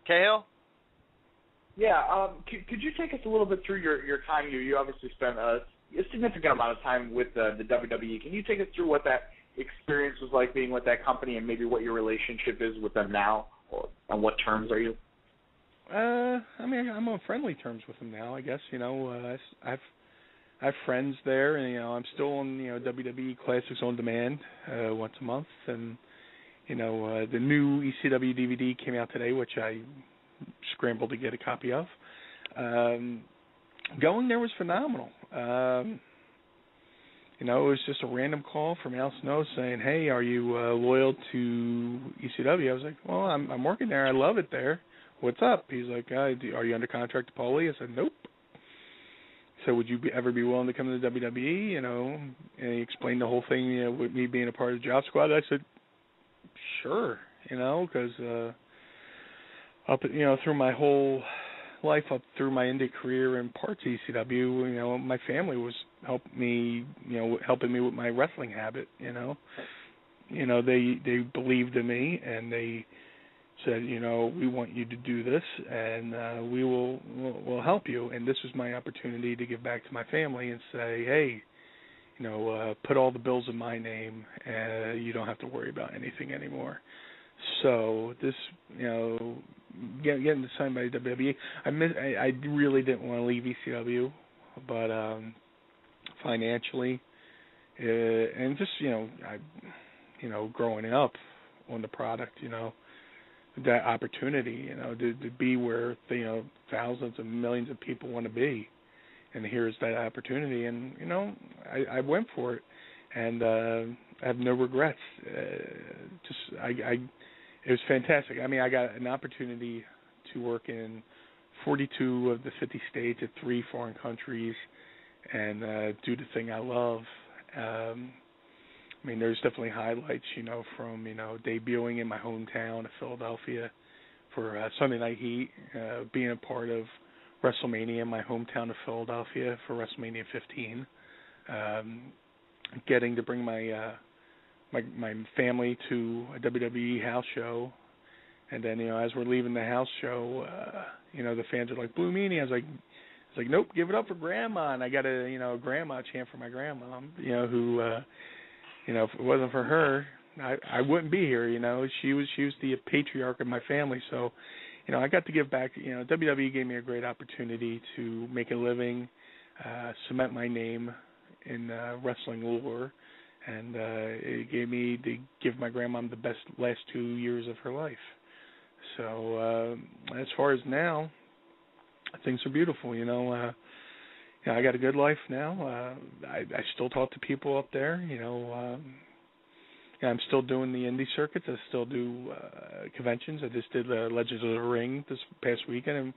Cahill? Yeah, could you take us a little bit through your time? You obviously spent a significant amount of time with the WWE. Can you take us through what that experience was like being with that company, and maybe what your relationship is with them now, or on what terms are you? I mean, I'm on friendly terms with them now, I guess. I have friends there, and I'm still on WWE Classics on Demand once a month, and the new ECW DVD came out today, which I scrambled to get a copy of. Going there was phenomenal. It was just a random call from Al Snow saying, "Hey, are you loyal to ECW?" I was like, "Well, I'm working there. I love it there. What's up?" He's like, "Are you under contract to Paulie?" I said, "Nope." So would you ever be willing to come to the WWE? And he explained the whole thing, with me being a part of the Job Squad. I said, "Sure," because up, through my whole life, up through my indie career and parts of ECW, my family was helping me with my wrestling habit. They believed in me, and they said, "We want you to do this, and we'll help you." And this was my opportunity to give back to my family and say, "Hey, put all the bills in my name, and you don't have to worry about anything anymore." So this, getting signed by WWE, I really didn't want to leave ECW, but financially, and just growing up on the product, that opportunity, to be where thousands and millions of people want to be, and here's that opportunity, and I went for it, and I have no regrets. It was fantastic. I mean, I got an opportunity to work in 42 of the 50 states at 3 foreign countries, and do the thing I love. I mean, there's definitely highlights, from, debuting in my hometown of Philadelphia for Sunday Night Heat, being a part of WrestleMania in my hometown of Philadelphia for WrestleMania 15, getting to bring my family to a WWE house show, and then, as we're leaving the house show, the fans are like, "Blue Meanie." I was like, "Nope, give it up for Grandma." And I got a grandma chant for my grandma, who, if it wasn't for her, I wouldn't be here. She was the patriarch of my family. So, I got to give back. WWE gave me a great opportunity to make a living, cement my name in wrestling lore, and it gave me to give my grandma the best last 2 years of her life. So as far as now, things are beautiful. I got a good life now. I still talk to people up there. I'm still doing the indie circuits. I still do conventions. I just did Legends of the Ring this past weekend,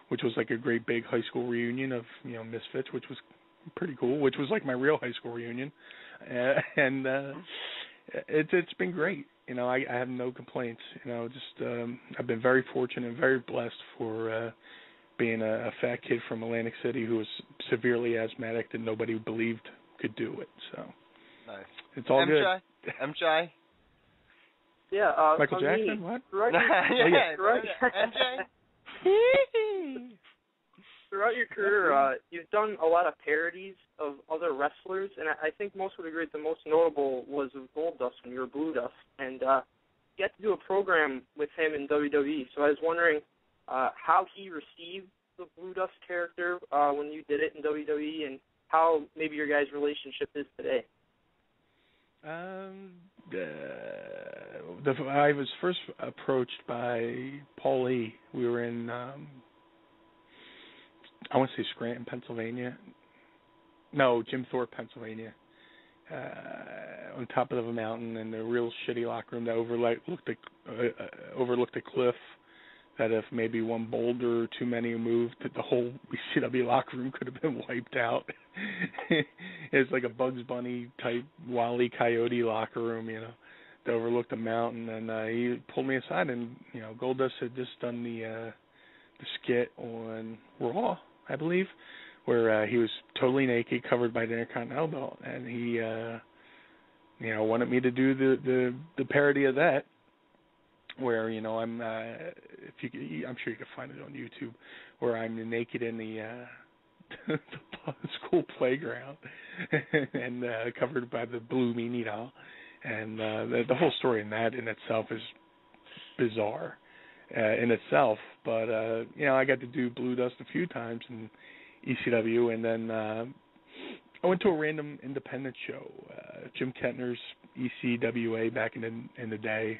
which was like a great big high school reunion of Misfits, which was pretty cool. Which was like my real high school reunion, and it's been great. I have no complaints. I've been very fortunate and very blessed for being a fat kid from Atlantic City who was severely asthmatic that nobody believed could do it. So nice. It's all good. MJ? Yeah. Michael Jackson? What? Right. MJ? Throughout your career, you've done a lot of parodies of other wrestlers, and I think most would agree the most notable was of Goldust when you were Blue Dust, and you got to do a program with him in WWE. So I was wondering how he received the Blue Dust character when you did it in WWE, and how maybe your guys' relationship is today. I was first approached by Paulie. We were in, I want to say Scranton, Pennsylvania. No, Jim Thorpe, Pennsylvania. On top of a mountain in a real shitty locker room that overlooked a cliff. That if maybe one boulder or too many moved, that the whole ECW locker room could have been wiped out. It's like a Bugs Bunny type Wile E. Coyote locker room, that overlooked a mountain. And he pulled me aside, and Goldust had just done the skit on Raw, I believe, where he was totally naked, covered by the Intercontinental belt, and he wanted me to do the parody of that. where I'm I'm sure you can find it on YouTube, where I'm naked in the school playground and covered by the blue Meanie doll, and the whole story in that in itself is bizarre in itself. But I got to do Blue Dust a few times in ECW, and then I went to a random independent show, Jim Kettner's ECWA back in the day.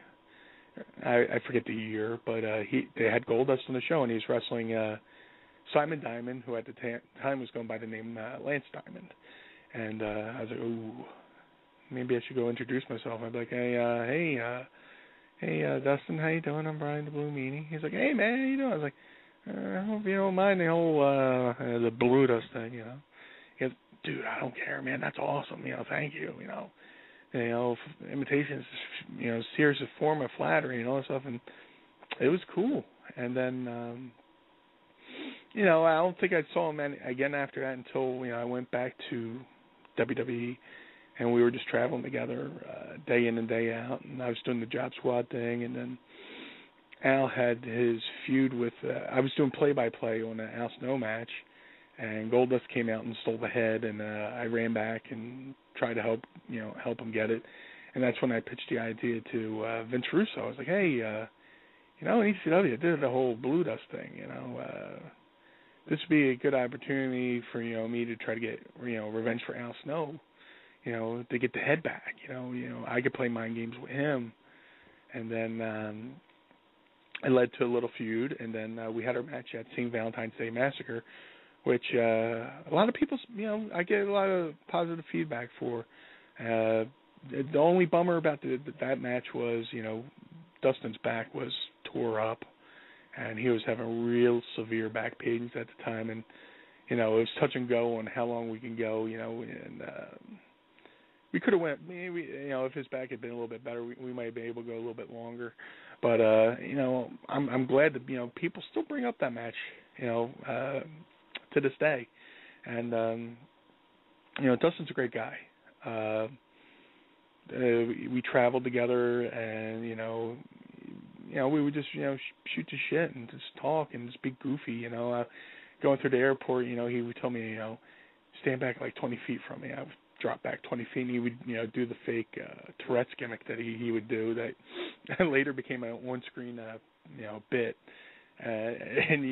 I forget the year, but they had Goldust on the show, and he was wrestling Simon Diamond, who at the time was going by the name Lance Diamond. And I was like, ooh, maybe I should go introduce myself. I'd be like, hey, Dustin, how you doing? I'm Brian the Blue Meanie. He's like, hey, man, how you doing? I was like, I hope you don't mind the whole the Blue Dust thing, He goes, dude, I don't care, man. That's awesome. Thank you. Imitations, serious form of flattery and all that stuff, and it was cool. And then, I don't think I saw him again after that until I went back to WWE, and we were just traveling together day in and day out, and I was doing the Job Squad thing, and then Al had his feud with. I was doing play-by-play on the Al Snow match, and Goldust came out and stole the head, and I ran back and tried to help him get it, and that's when I pitched the idea to Vince Russo. I was like, hey, in ECW, I did the whole Blue Dust thing, this would be a good opportunity for me to try to get revenge for Al Snow, to get the head back. I could play mind games with him, and then it led to a little feud, and then we had our match at St. Valentine's Day Massacre, which a lot of people, I get a lot of positive feedback for. The only bummer about that match was, Dustin's back was tore up, and he was having real severe back pains at the time, and it was touch and go on how long we can go, and we could have went maybe, if his back had been a little bit better, we might be able to go a little bit longer, but I'm glad that people still bring up that match, to this day, and Dustin's a great guy. We traveled together, and we would just shoot the shit and just talk and just be goofy. Going through the airport, he would tell me, stand back like 20 feet from me. I would drop back 20 feet, and he would do the fake Tourette's gimmick that he would do that later became an on-screen bit. And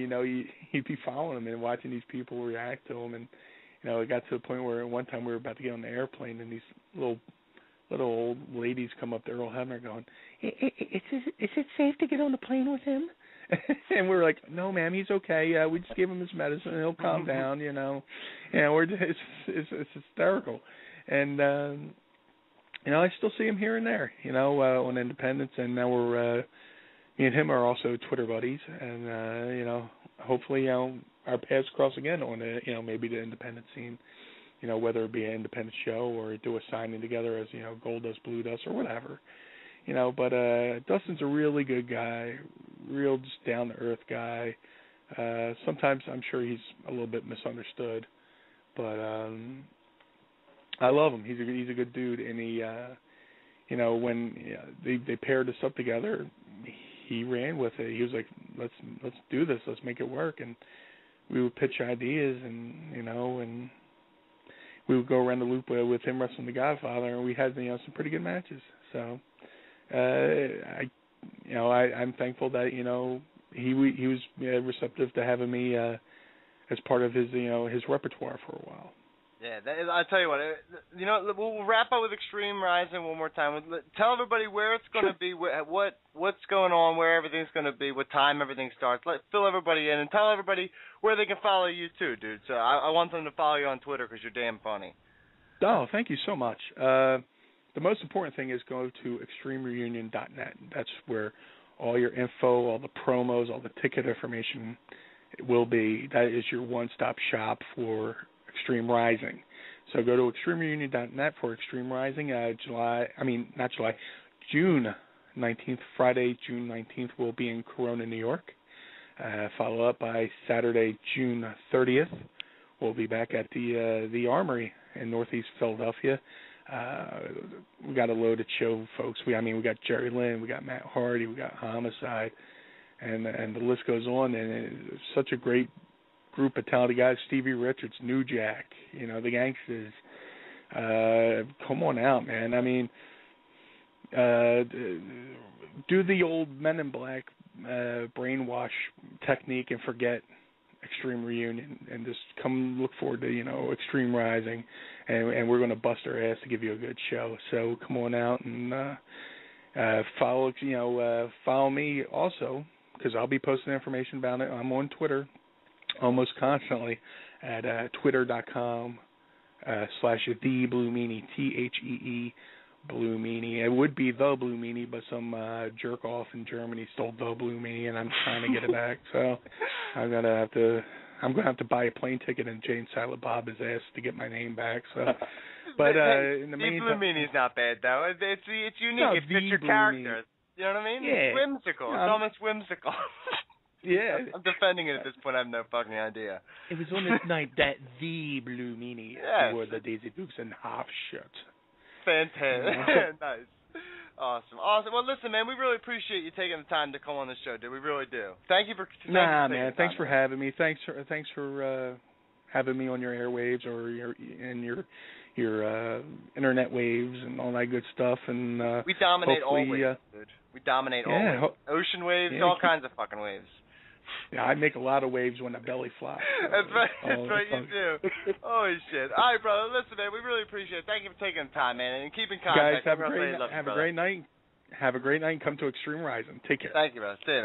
he'd be following him and watching these people react to him, and it got to the point where one time we were about to get on the airplane, and these little old ladies come up there, all Hebner, going, is it safe to get on the plane with him? And we were like, no, ma'am, he's okay. We just gave him his medicine, and he'll calm down. We're just, it's hysterical, and I still see him here and there, on Independence, and now we're. Me and him are also Twitter buddies, and hopefully, our paths cross again on the, maybe the independent scene, whether it be an independent show or do a signing together as Goldust, Blue Dust, or whatever, But Dustin's a really good guy, real just down to earth guy. Sometimes I'm sure he's a little bit misunderstood, but I love him. He's a good dude, and he, when they paired us up together, he ran with it. He was like, let's do this. Let's make it work. And we would pitch ideas, and and we would go around the loop with him wrestling the Godfather, and we had some pretty good matches. So I'm thankful that he was receptive to having me as part of his his repertoire for a while. Yeah, I'll tell you what. We'll wrap up with Extreme Rising one more time. Tell everybody where it's going to be, what's going on, where everything's going to be, what time everything starts. Fill everybody in and tell everybody where they can follow you too, dude. So I want them to follow you on Twitter because you're damn funny. Oh, thank you so much. The most important thing is go to extremereunion.net. That's where all your info, all the promos, all the ticket information will be. That is your one-stop shop for Extreme Rising. So go to extremereunion.net for Extreme Rising. June 19th, Friday, June 19th, will be in Corona, New York. Follow up by Saturday, June 30th. We'll be back at the Armory in Northeast Philadelphia. We got a loaded show, folks. We got Jerry Lynn, we got Matt Hardy, we got Homicide, and the list goes on. And it's such a great group of talented guys. Stevie Richards, New Jack, the Gangsters. Come on out, man. I mean, do the old Men in Black brainwash technique and forget Extreme Reunion, and just come look forward to Extreme Rising, and we're going to bust our ass to give you a good show. So come on out and follow me also, because I'll be posting information about it. I'm on Twitter almost constantly at twitter.com/TheBlueMeanie, THEE Blue Meanie. It would be the Blue Meanie, but some jerk off in Germany stole the Blue Meanie, and I'm trying to get it back. So I'm gonna have to buy a plane ticket and Jane Silent Bob his ass to get my name back. So, but in the meantime, Blue Meanie's not bad though. It's unique. No, it fits your character. You know what I mean? Yeah. It's whimsical. It's almost whimsical. Yeah. I'm defending it at this point. I have no fucking idea. It was on this night that the Blue Meanie wore the Daisy Dukes and half shirt. Fantastic. Nice. Awesome. Well, listen, man, we really appreciate you taking the time to come on the show, dude. We really do. Thank you for man. Thanks for having me. Thanks for having me on your airwaves or your internet waves and all that good stuff. And we dominate all waves, dude. We dominate all waves. Ocean waves, all kinds of fucking waves. Yeah, I make a lot of waves when the belly flops. So That's right. That's right, you do. Holy shit. All right, brother. Listen, man, we really appreciate it. Thank you for taking the time, man, and keep in contact. Guys, have a great night. Have a great night and come to Extreme Rising. Take care. Thank you, brother. See you, man.